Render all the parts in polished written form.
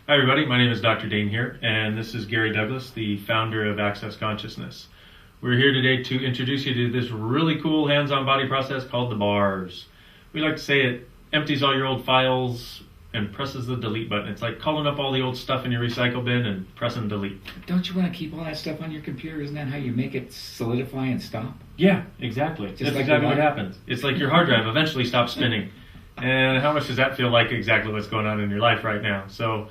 Hi everybody, my name is Dr. Dane here, and this is Gary Douglas, the founder of Access Consciousness. We're here today to introduce you to this really cool hands-on body process called the bars. We like to say it empties all your old files and presses the delete button. It's like calling up all the old stuff in your recycle bin and pressing delete. Don't you want to keep all that stuff on your computer? Isn't that how you make it solidify and stop? Yeah, exactly. That's like exactly what happens. It's like your hard drive eventually stops spinning. And how much does that feel like exactly what's going on in your life right now? So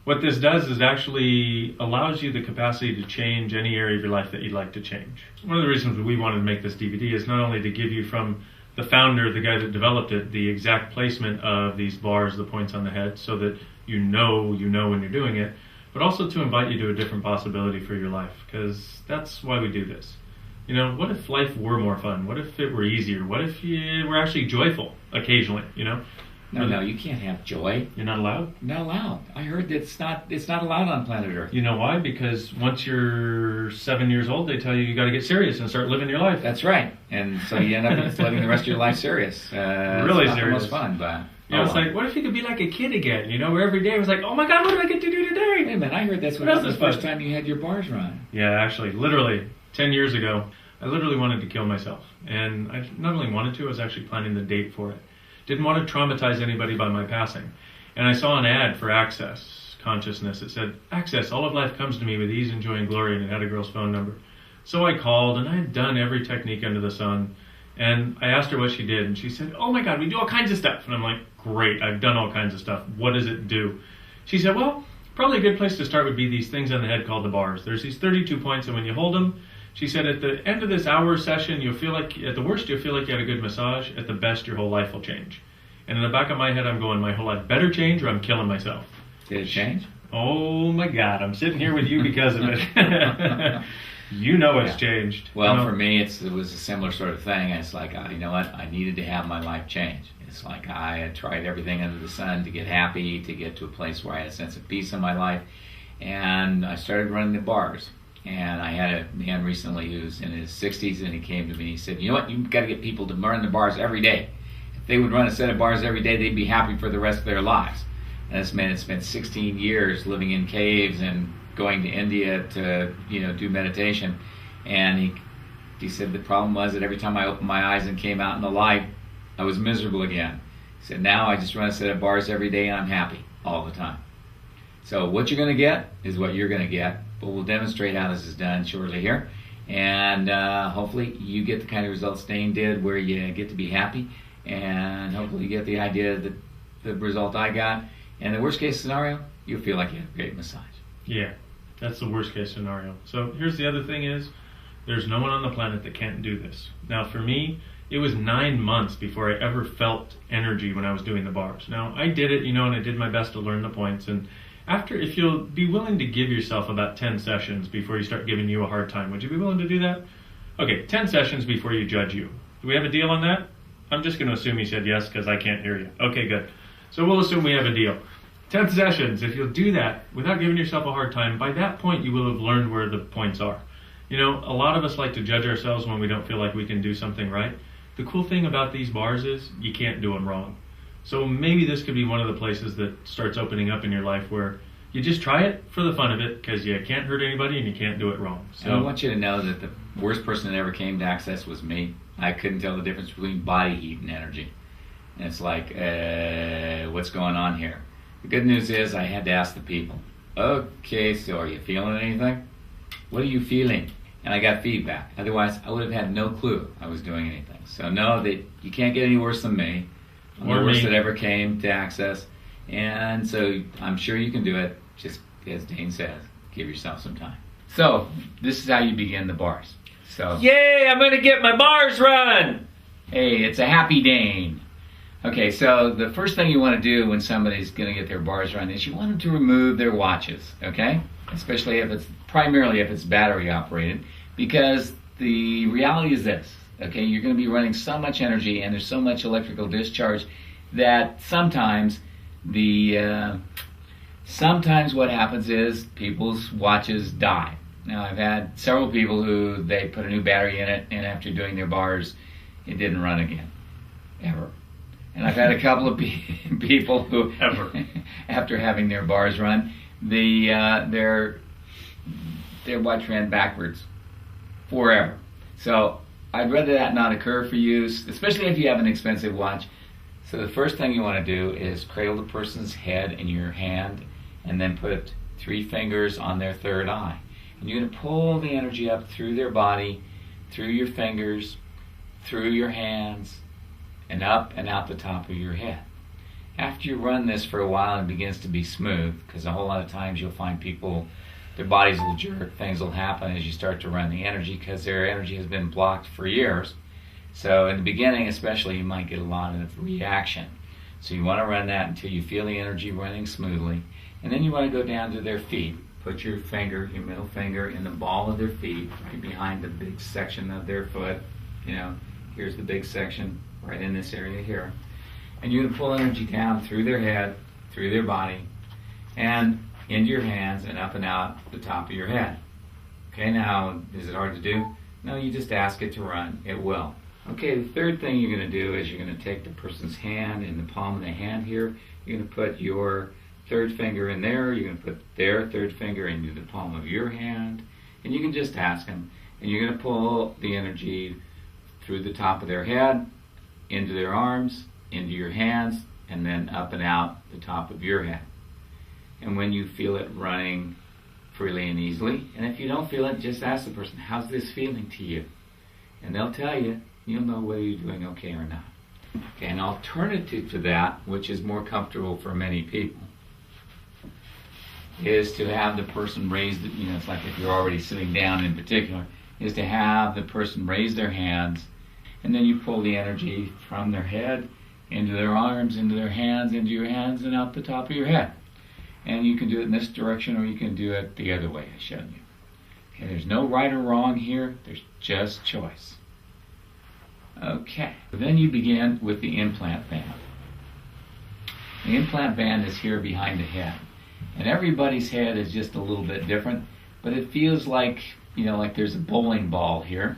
what this does is actually allows you the capacity to change any area of your life that you'd like to change. One of the reasons we wanted to make this DVD is not only to give you from the founder, the guy that developed it, the exact placement of these bars, the points on the head, so that you know when you're doing it, but also to invite you to a different possibility for your life, because that's why we do this. You know, what if life were more fun? What if it were easier? What if you were actually joyful occasionally, you know? No, you can't have joy. You're not allowed? Not allowed. I heard that it's not allowed on planet Earth. You know why? Because once you're 7 years old, they tell you got to get serious and start living your life. That's right. And so you end up living the rest of your life serious. Really it's not serious. The most fun, but it's like, what if you could be like a kid again? You know, where every day was like, oh my God, what do I get to do today? Wait a minute, I heard that's what happened the first time you had your bars run. Yeah, actually, literally 10 years ago, I literally wanted to kill myself. And I not only wanted to, I was actually planning the date for it. Didn't want to traumatize anybody by my passing. And I saw an ad for Access Consciousness. It said, Access, all of life comes to me with ease and joy and glory, and it had a girl's phone number. So I called, and I had done every technique under the sun. And I asked her what she did, and she said, oh my God, we do all kinds of stuff. And I'm like, great, I've done all kinds of stuff. What does it do? She said, well, probably a good place to start would be these things on the head called the bars. There's these 32 points, and when you hold them, she said at the end of this hour session, you'll feel like, at the worst, you'll feel like you had a good massage. At the best, your whole life will change. And in the back of my head, I'm going, my whole life better change or I'm killing myself. Did it change? Oh my God, I'm sitting here with you because of it. You know it's changed. Well, for me, it was a similar sort of thing. It's like, you know what, I needed to have my life change. It's like I had tried everything under the sun to get happy, to get to a place where I had a sense of peace in my life. And I started running the bars. And I had a man recently who's in his 60s, and he came to me and he said, you know what, you've got to get people to run the bars every day. If they would run a set of bars every day, they'd be happy for the rest of their lives. And this man had spent 16 years living in caves and going to India to, do meditation. And he said the problem was that every time I opened my eyes and came out in the light, I was miserable again. He said, now I just run a set of bars every day and I'm happy all the time. So what you're going to get is what you're going to get. But we'll demonstrate how this is done shortly here. And hopefully you get the kind of results Dane did where you get to be happy. And hopefully you get the idea that the result I got. And the worst case scenario, you'll feel like you had a great massage. Yeah, that's the worst case scenario. So here's the other thing is, there's no one on the planet that can't do this. Now for me, it was 9 months before I ever felt energy when I was doing the bars. Now I did it, and I did my best to learn the points. And if you'll be willing to give yourself about 10 sessions before you start giving you a hard time, would you be willing to do that? Okay, 10 sessions before you judge you. Do we have a deal on that? I'm just going to assume you said yes because I can't hear you. Okay, good. So we'll assume we have a deal. 10 sessions, if you'll do that without giving yourself a hard time, by that point you will have learned where the points are. A lot of us like to judge ourselves when we don't feel like we can do something right. The cool thing about these bars is you can't do them wrong. So maybe this could be one of the places that starts opening up in your life where you just try it for the fun of it because you can't hurt anybody and you can't do it wrong. So I want you to know that the worst person that ever came to Access was me. I couldn't tell the difference between body heat and energy. And it's like, what's going on here? The good news is I had to ask the people, okay, so are you feeling anything? What are you feeling? And I got feedback. Otherwise, I would have had no clue I was doing anything. So know that you can't get any worse than me. I'm the worst that ever came to Access. And so I'm sure you can do it. Just as Dane says, give yourself some time. So this is how you begin the bars. So yay, I'm going to get my bars run. Hey, it's a happy Dane. Okay, so the first thing you want to do when somebody's going to get their bars run is you want them to remove their watches, okay? Especially primarily if it's battery operated, because the reality is this, okay? You're going to be running so much energy and there's so much electrical discharge that sometimes what happens is people's watches die. Now I've had several people who they put a new battery in it and after doing their bars, it didn't run again, ever. And I've had a couple of people who, after having their bars run, their watch ran backwards forever. So I'd rather that not occur for you, especially if you have an expensive watch. So the first thing you want to do is cradle the person's head in your hand and then put 3 fingers on their third eye. And you're going to pull the energy up through their body, through your fingers, through your hands, and up and out the top of your head. After you run this for a while, it begins to be smooth, because a whole lot of times you'll find people, their bodies will jerk, things will happen as you start to run the energy, because their energy has been blocked for years. So in the beginning especially, you might get a lot of reaction. So you want to run that until you feel the energy running smoothly, and then you want to go down to their feet. Put your finger, your middle finger, in the ball of their feet, right behind the big section of their foot. You know, here's the big section, right in this area here. And you're going to pull energy down through their head, through their body, and into your hands and up and out the top of your head. Okay, now, is it hard to do? No, you just ask it to run. It will. Okay, the third thing you're going to do is you're going to take the person's hand in the palm of the hand here. You're going to put your third finger in there. You're going to put their third finger into the palm of your hand. And you can just ask them. And you're going to pull the energy through the top of their head, into their arms, into your hands, and then up and out the top of your head. And when you feel it running freely and easily, and if you don't feel it, just ask the person, how's this feeling to you? And they'll tell you. You'll know whether you're doing okay or not. Okay, an alternative to that, which is more comfortable for many people, is to have the person raise, it's like if you're already sitting down in particular, is to have the person raise their hands, and then you pull the energy from their head into their arms, into their hands, into your hands, and out the top of your head. And you can do it in this direction, or you can do it the other way I showed you. Okay, there's no right or wrong here, there's just choice. Okay, then you begin with the implant band. The implant band is here behind the head. And everybody's head is just a little bit different, but it feels like, like there's a bowling ball here,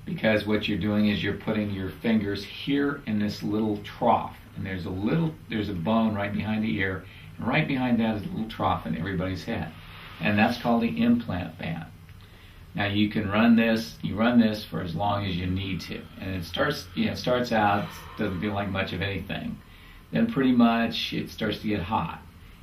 because what you're doing is you're putting your fingers here in this little trough, and there's a bone right behind the ear, and right behind that is a little trough in everybody's head. And that's called the implant band. Now you can run this for as long as you need to. And it starts out, doesn't feel like much of anything. Then pretty much it starts to get hot.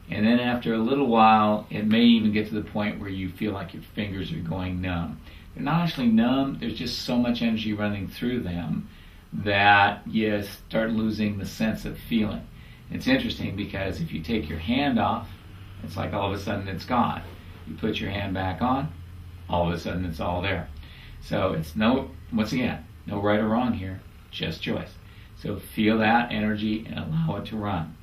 And then after a little while, it may even get to the point where you feel like your fingers are going numb. They're not actually numb, there's just so much energy running through them that you start losing the sense of feeling. It's interesting because if you take your hand off, it's like all of a sudden it's gone. You put your hand back on, all of a sudden it's all there. So it's once again, no right or wrong here, just choice. So feel that energy and allow it to run.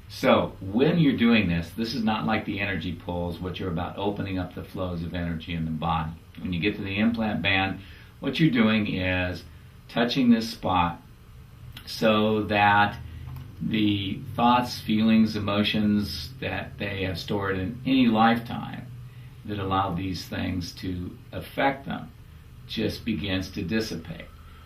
So when you're doing this is not like the energy pulls, which are about opening up the flows of energy in the body. When you get to the implant band, what you're doing is touching this spot so that the thoughts, feelings, emotions that they have stored in any lifetime that allow these things to affect them just begins to dissipate.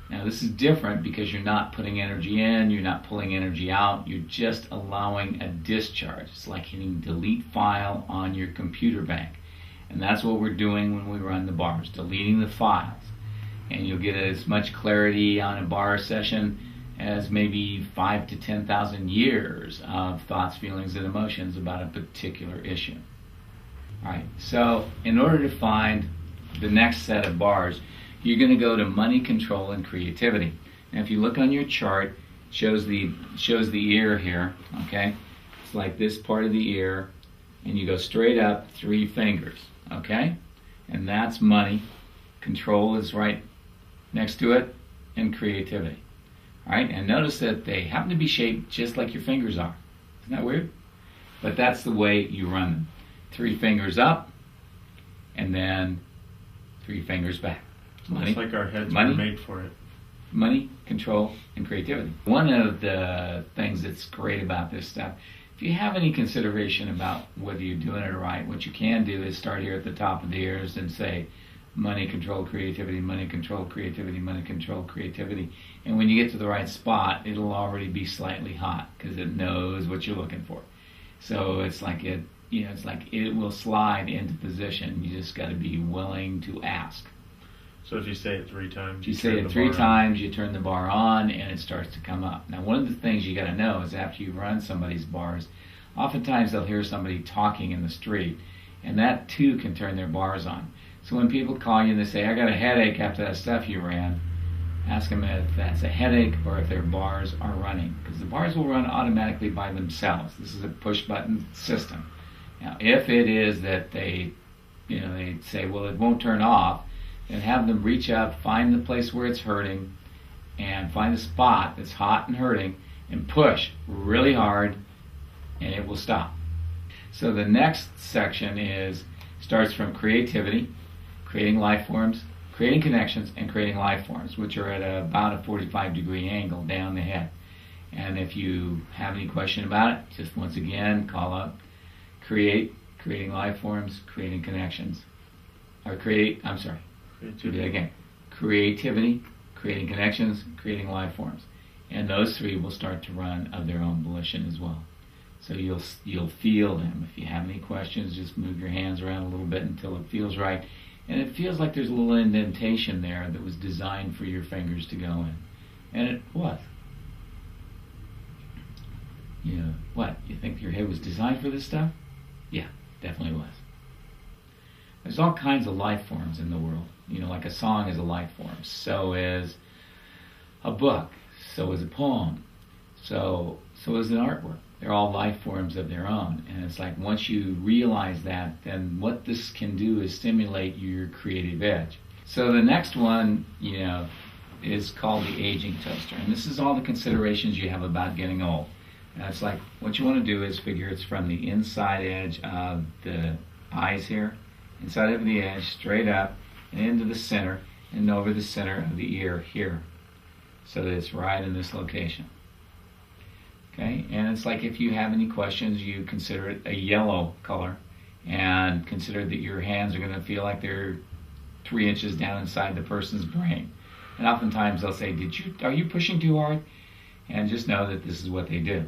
Now this is different because you're not putting energy in, you're not pulling energy out, you're just allowing a discharge. It's like hitting delete file on your computer bank. And that's what we're doing when we run the bars, deleting the files. And you'll get as much clarity on a bar session as maybe 5 to 10,000 years of thoughts, feelings, and emotions about a particular issue. Alright, so in order to find the next set of bars, you're going to go to money, control, and creativity. Now if you look on your chart, it shows the ear here, okay? It's like this part of the ear, and you go straight up 3 fingers, okay? And that's money. Control is right next to it, and creativity. Alright, and notice that they happen to be shaped just like your fingers are. Isn't that weird? But that's the way you run them. 3 fingers up, and then 3 fingers back. Money, it's like our heads were made for it. Money, control, and creativity. One of the things that's great about this stuff, if you have any consideration about whether you're doing it right, what you can do is start here at the top of the ears and say, money, control, creativity, money, control, creativity, money, control, creativity. And when you get to the right spot, it'll already be slightly hot because it knows what you're looking for. So it's like it will slide into position. You just got to be willing to ask. So if you say it 3 times, you say it 3 times, you turn the bar on, and it starts to come up. Now, one of the things you got to know is after you run somebody's bars, oftentimes they'll hear somebody talking in the street, and that too can turn their bars on. So when people call you and they say, I got a headache after that stuff you ran, ask them if that's a headache or if their bars are running, because the bars will run automatically by themselves. This is a push-button system. Now, if it is that they say, well, it won't turn off, then have them reach up, find the place where it's hurting, and find the spot that's hot and hurting, and push really hard, and it will stop. So the next section starts from creativity, creating life forms, creating connections, and creating life forms, which are at about a 45-degree angle down the head. And if you have any question about it, just once again, call up creating life forms, creating connections. Do that again. Creativity, creating connections, creating life forms. And those 3 will start to run of their own volition as well. So you'll feel them. If you have any questions, just move your hands around a little bit until it feels right. And it feels like there's a little indentation there that was designed for your fingers to go in. And it was. What? You think your head was designed for this stuff? Yeah, definitely was. There's all kinds of life forms in the world. Like a song is a life form. So is a book. So is a poem. So is an artwork. They're all life forms of their own. And it's like once you realize that, then what this can do is stimulate your creative edge. So the next one, is called the aging toaster. And this is all the considerations you have about getting old. And it's like what you want to do is figure it's from the inside edge of the eyes here, inside of the edge, straight up, and into the center, and over the center of the ear here. So that it's right in this location. Okay, and it's like if you have any questions, you consider it a yellow color, and consider that your hands are going to feel like they're 3 inches down inside the person's brain. And oftentimes they'll say, are you pushing too hard? And just know that this is what they do.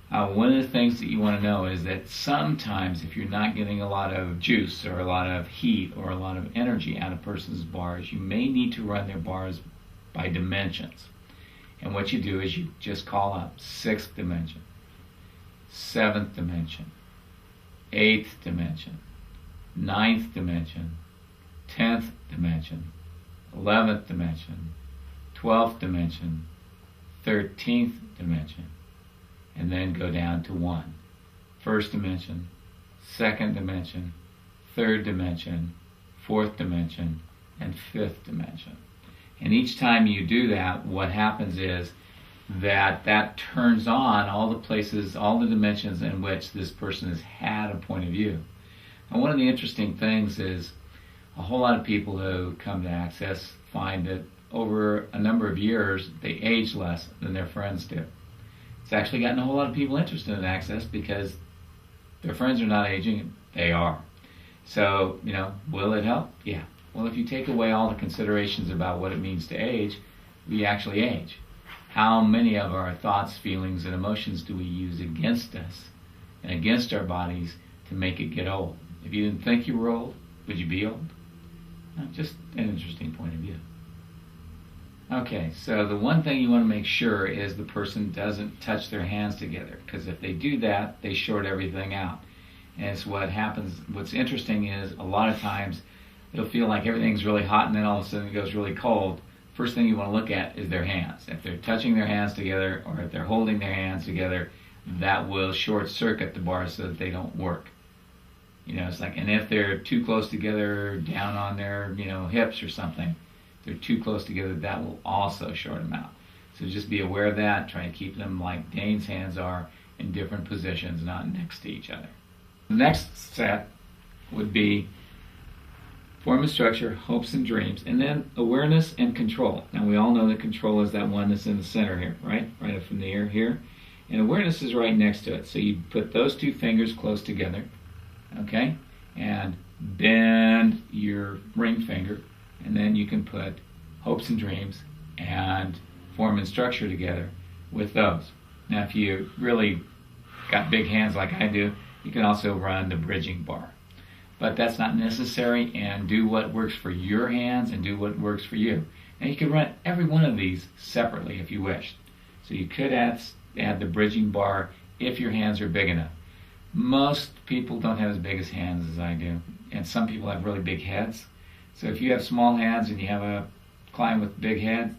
One of the things that you want to know is that sometimes if you're not getting a lot of juice or a lot of heat or a lot of energy out of a person's bars, you may need to run their bars by dimensions. And what you do is you just call up 6th dimension, 7th dimension, 8th dimension, 9th dimension, 10th dimension, 11th dimension, 12th dimension, 13th dimension, and then go down to 1. 1st dimension, 2nd dimension, 3rd dimension, 4th dimension, and 5th dimension. And each time you do that, what happens is that turns on all the places, all the dimensions in which this person has had a point of view. And one of the interesting things is a whole lot of people who come to Access find that over a number of years, they age less than their friends do. It's actually gotten a whole lot of people interested in Access because their friends are not aging, they are. So, will it help? Yeah. Well, if you take away all the considerations about what it means to age, we actually age. How many of our thoughts, feelings, and emotions do we use against us and against our bodies to make it get old? If you didn't think you were old, would you be old? Just an interesting point of view. Okay, so the one thing you want to make sure is the person doesn't touch their hands together, because if they do that, they short everything out. And it's what happens. What's interesting is a lot of times it'll feel like everything's really hot and then all of a sudden it goes really cold. First thing you want to look at is their hands. If they're touching their hands together or if they're holding their hands together, that will short circuit the bars so that they don't work. It's like, and if they're too close together down on their, hips or something, if they're too close together, that will also short them out. So just be aware of that. Try to keep them like Dane's hands are in different positions, not next to each other. The next set would be form and structure, hopes and dreams, and then awareness and control. Now we all know that control is that one that's in the center here, right? Right up from the ear here. And awareness is right next to it. So you put those two fingers close together, okay? And bend your ring finger, and then you can put hopes and dreams and form and structure together with those. Now, if you really got big hands like I do, you can also run the bridging bar. But that's not necessary, and do what works for your hands and do what works for you. And you can run every one of these separately if you wish. So you could add the bridging bar if your hands are big enough. Most people don't have as big as hands as I do, and some people have really big heads. So if you have small hands and you have a client with big heads,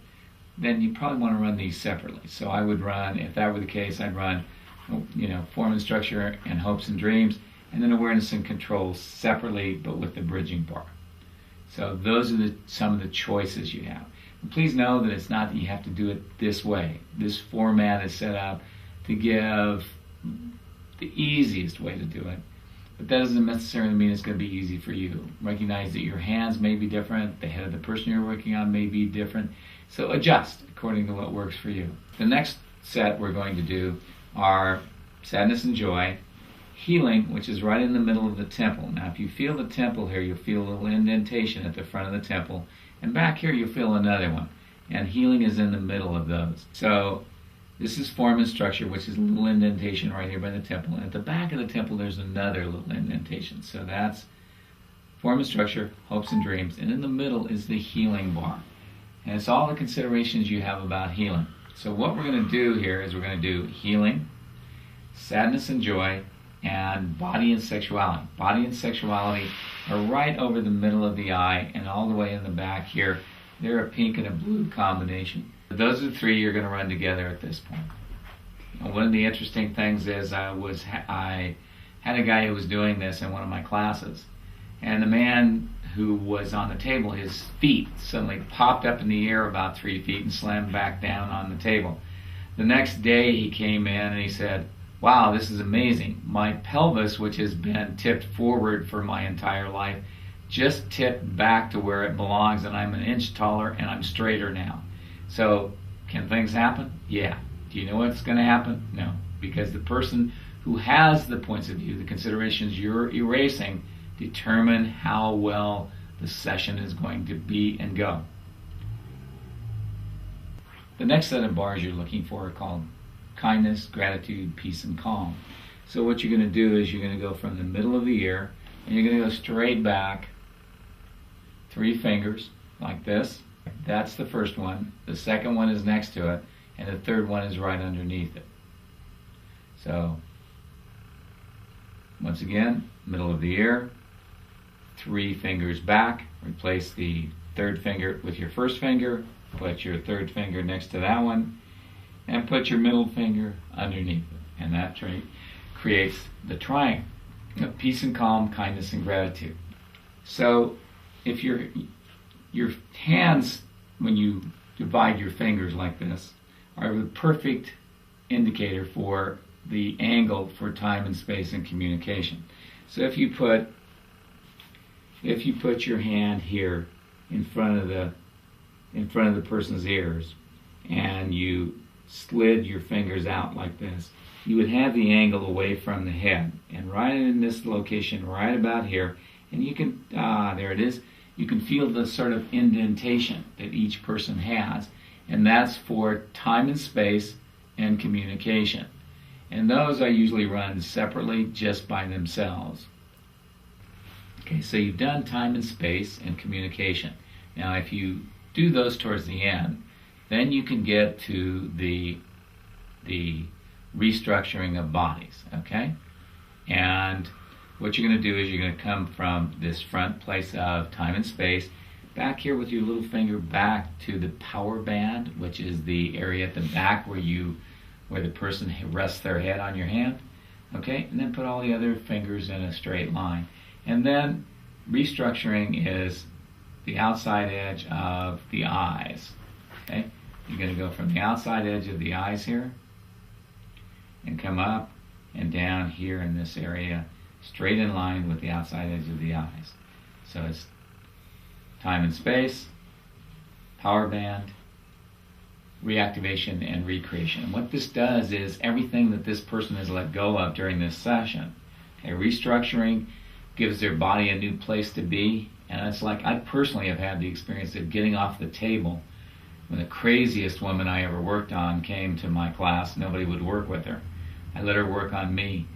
then you probably want to run these separately. So I would run, if that were the case, I'd run, form and structure and hopes and dreams, and then awareness and control separately, but with the bridging bar. So those are some of the choices you have. And please know that it's not that you have to do it this way. This format is set up to give the easiest way to do it, but that doesn't necessarily mean it's going to be easy for you. Recognize that your hands may be different, the head of the person you're working on may be different, so adjust according to what works for you. The next set we're going to do are sadness and joy, healing, which is right in the middle of the temple. Now, if you feel the temple here, you'll feel a little indentation at the front of the temple, and back here you'll feel another one, and healing is in the middle of those. So this is form and structure, which is a little indentation right here by the temple. And at the back of the temple, there's another little indentation. So that's form and structure, hopes and dreams. And in the middle is the healing bar. And it's all the considerations you have about healing. So what we're going to do here is we're going to do healing, sadness and joy, and body and sexuality. Body and sexuality are right over the middle of the eye and all the way in the back here. They're a pink and a blue combination. Those are the three you're going to run together at this point. And one of the interesting things is I had a guy who was doing this in one of my classes, and the man who was on the table, his feet suddenly popped up in the air about 3 feet and slammed back down on the table. The next day he came in and he said, "Wow, this is amazing. My pelvis, which has been tipped forward for my entire life, just tipped back to where it belongs, and I'm an inch taller and I'm straighter now." So, can things happen? Yeah. Do you know what's going to happen? No. Because the person who has the points of view, the considerations you're erasing, determine how well the session is going to be and go. The next set of bars you're looking for are called kindness, gratitude, peace, and calm. So what you're going to do is you're going to go from the middle of the ear, and you're going to go straight back 3 fingers like this. That's the first one. The second one is next to it, and the third one is right underneath it. So, once again, middle of the ear, 3 fingers back, replace the third finger with your first finger, put your third finger next to that one, and put your middle finger underneath it. And that creates the triangle of peace and calm, kindness and gratitude. So, if your hands, when you divide your fingers like this, are the perfect indicator for the angle for time and space and communication. So if you put your hand here in front of the person's ears, and you slid your fingers out like this, you would have the angle away from the head, and right in this location, right about here, and you can there it is. You can feel the sort of indentation that each person has, and that's for time and space and communication. And those I usually run separately just by themselves. Okay, so you've done time and space and communication. Now if you do those towards the end, then you can get to the restructuring of bodies, okay? And what you're going to do is you're going to come from this front place of time and space back here with your little finger back to the power band, which is the area at the back where the person rests their head on your hand, okay? And then put all the other fingers in a straight line. And then restructuring is the outside edge of the eyes, okay? You're going to go from the outside edge of the eyes here and come up and down here in this area, straight in line with the outside edge of the eyes. So it's time and space, power band, reactivation, and recreation. And what this does is everything that this person has let go of during this session, okay, restructuring gives their body a new place to be. And it's like, I personally have had the experience of getting off the table. When the craziest woman I ever worked on came to my class, nobody would work with her. I let her work on me.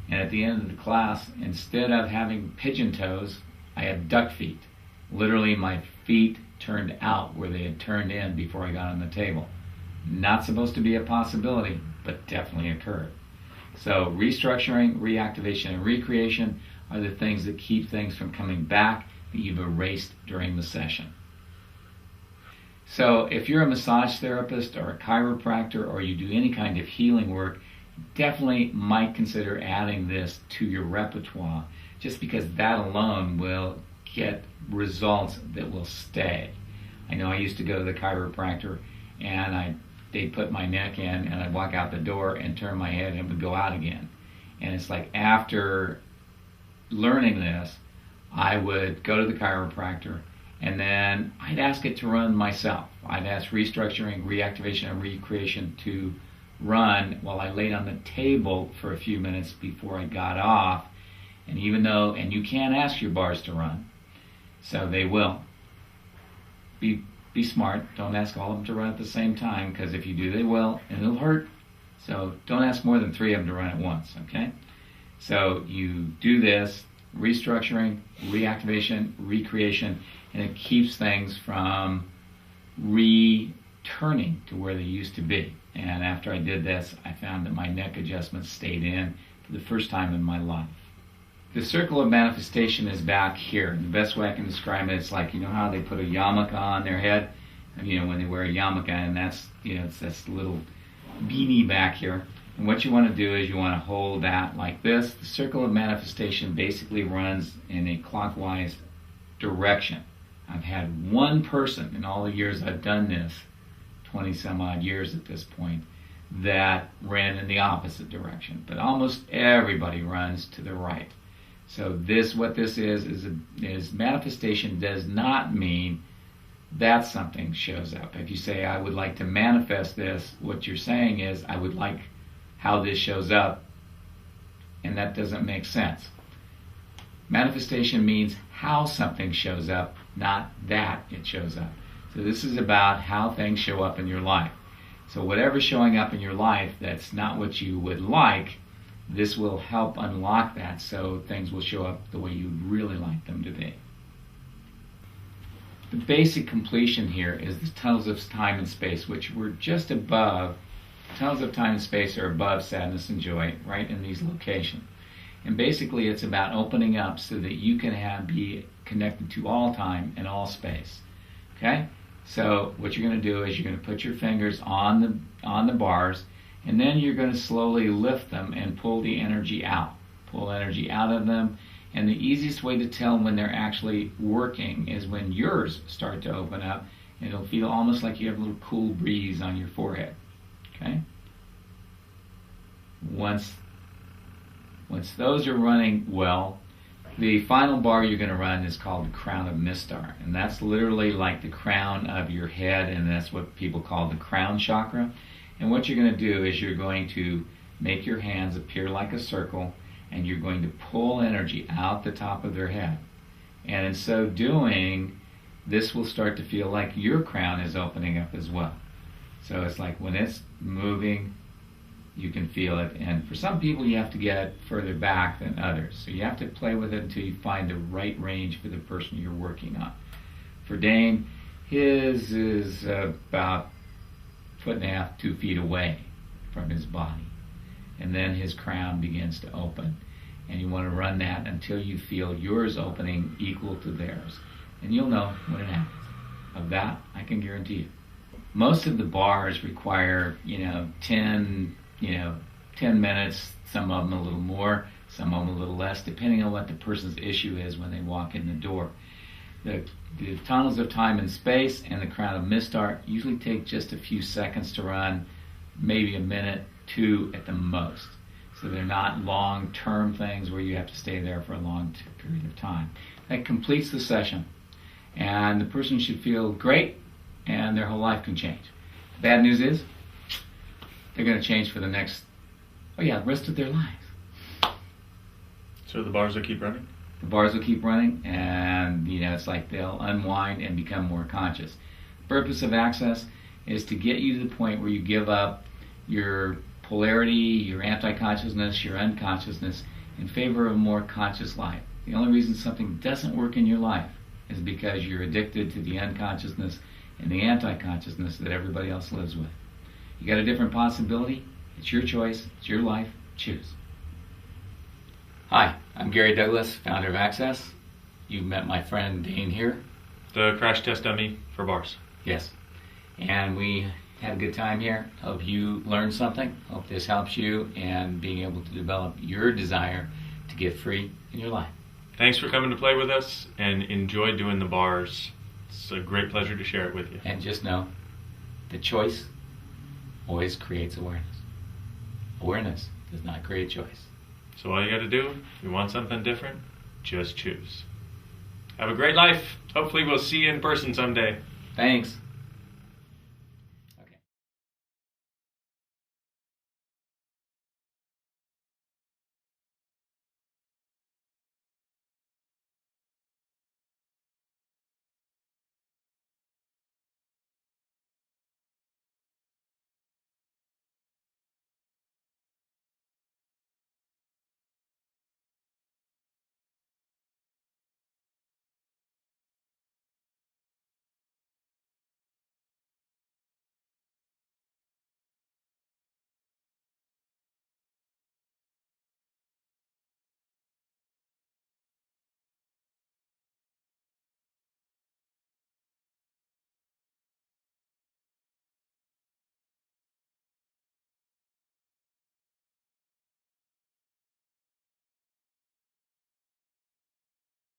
And at the end of the class, instead of having pigeon toes, I had duck feet. Literally, my feet turned out where they had turned in before I got on the table. Not supposed to be a possibility, but definitely occurred. So restructuring, reactivation, and recreation are the things that keep things from coming back that you've erased during the session. So if you're a massage therapist or a chiropractor or you do any kind of healing work, definitely might consider adding this to your repertoire, just because that alone will get results that will stay. I know I used to go to the chiropractor and they'd put my neck in and I'd walk out the door and turn my head and it would go out again. And it's like after learning this, I would go to the chiropractor and then I'd ask it to run myself. I'd ask restructuring, reactivation, and recreation to run while I laid on the table for a few minutes before I got off. And you can't ask your bars to run, so they will. Be smart. Don't ask all of them to run at the same time, because if you do, they will, and it'll hurt. So don't ask more than 3 of them to run at once, okay? So you do this, restructuring, reactivation, recreation, and it keeps things from returning to where they used to be. And after I did this, I found that my neck adjustments stayed in for the first time in my life. The circle of manifestation is back here. And the best way I can describe it, it's like, you know how they put a yarmulke on their head? When they wear a yarmulke, and that's, it's this little beanie back here. And what you want to do is you want to hold that like this. The circle of manifestation basically runs in a clockwise direction. I've had one person in all the years I've done this, 20 some odd years at this point, that ran in the opposite direction. But almost everybody runs to the right. So what this is manifestation does not mean that something shows up. If you say, I would like to manifest this, what you're saying is, I would like how this shows up, and that doesn't make sense. Manifestation means how something shows up, not that it shows up. So this is about how things show up in your life. So whatever's showing up in your life that's not what you would like, this will help unlock that so things will show up the way you'd really like them to be. The basic completion here is the tunnels of time and space, which were just above. Tunnels of time and space are above sadness and joy, right in these locations. And basically it's about opening up so that you can be connected to all time and all space. Okay? So what you're going to do is you're going to put your fingers on the bars, and then you're going to slowly lift them and pull the energy out. Pull energy out of them. And the easiest way to tell when they're actually working is when yours start to open up, and it'll feel almost like you have a little cool breeze on your forehead. Okay? Once those are running well, the final bar you're going to run is called the crown of Mistar. And that's literally like the crown of your head, and that's what people call the crown chakra. And what you're going to do is you're going to make your hands appear like a circle, and you're going to pull energy out the top of their head. And in so doing, this will start to feel like your crown is opening up as well. So it's like when it's moving, you can feel it. And for some people, you have to get further back than others. So you have to play with it until you find the right range for the person you're working on. For Dane, his is about 1.5 feet, 2 feet away from his body. And then his crown begins to open. And you want to run that until you feel yours opening equal to theirs. And you'll know when it happens. Of that, I can guarantee you. Most of the bars require, 10 minutes, some of them a little more, some of them a little less, depending on what the person's issue is when they walk in the door. The tunnels of time and space and the crown of Mistar usually take just a few seconds to run, maybe a minute, 2 at the most. So they're not long-term things where you have to stay there for a long period of time. That completes the session. And the person should feel great, and their whole life can change. The bad news is, they're going to change for the rest of their lives. So the bars will keep running? the bars will keep running, and it's like they'll unwind and become more conscious. The purpose of Access is to get you to the point where you give up your polarity, your anti-consciousness, your unconsciousness in favor of a more conscious life. The only reason something doesn't work in your life is because you're addicted to the unconsciousness and the anti-consciousness that everybody else lives with. You got a different possibility? It's your choice. It's your life. Choose. Hi, I'm Gary Douglas, founder of Access. You've met my friend Dane here. The crash test dummy for bars. Yes. And we had a good time here. Hope you learned something. Hope this helps you in being able to develop your desire to get free in your life. Thanks for coming to play with us, and enjoy doing the bars. It's a great pleasure to share it with you. And just know, the choice always creates awareness. Awareness does not create choice. So all you got to do, if you want something different, just choose. Have a great life. Hopefully we'll see you in person someday. Thanks.